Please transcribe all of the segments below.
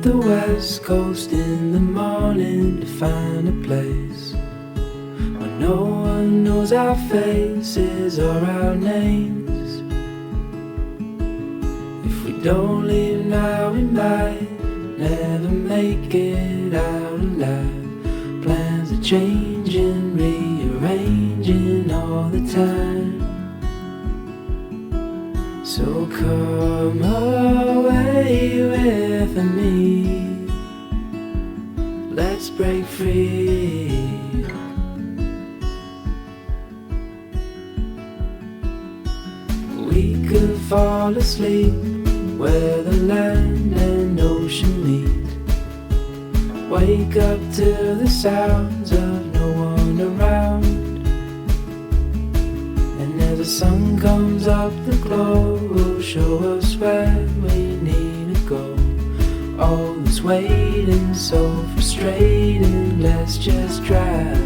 the west coast in the morning to find a place where no one knows our faces or our names. If we don't leave now, we might never make it out alive. Plans are changing, rearranging all the time. So come away with me, let's break free. We could fall asleep where the land and ocean meet. Wake up to the sounds of no one around. And as the sun comes up, the glow will show us where we need to go. All this waiting, so frustrating, let's just drive.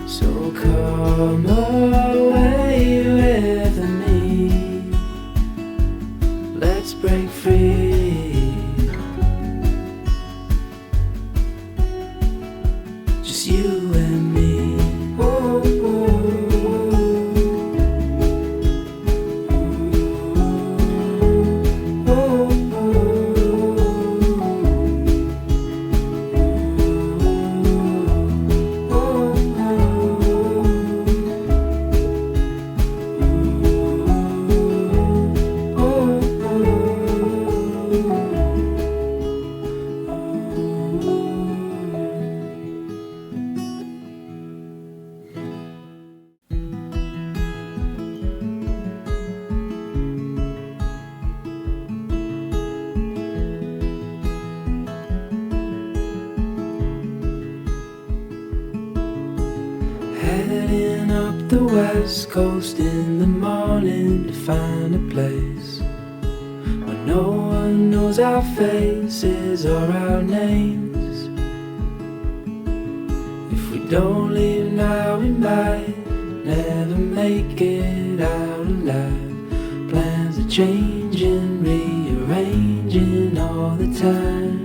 So come away with me, let's break free. Just you and me. Heading up the west coast in the morning to find a place where no one knows our faces or our names. If we don't leave now, we might never make it out alive. Plans are changing, rearranging all the time.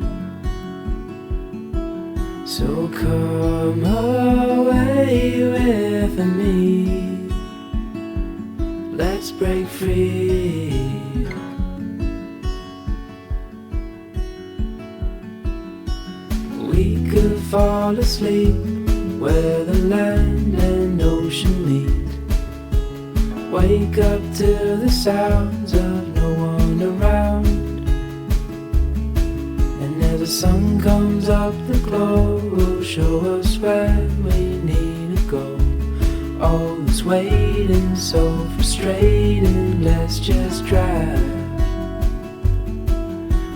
So come away with me, let's break free. We could fall asleep where the land and ocean meet. Wake up to the sounds of no one around. And as the sun comes up, the glow will show us where we need to go. All this waiting, so frustrating, let's just drive.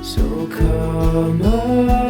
So come on.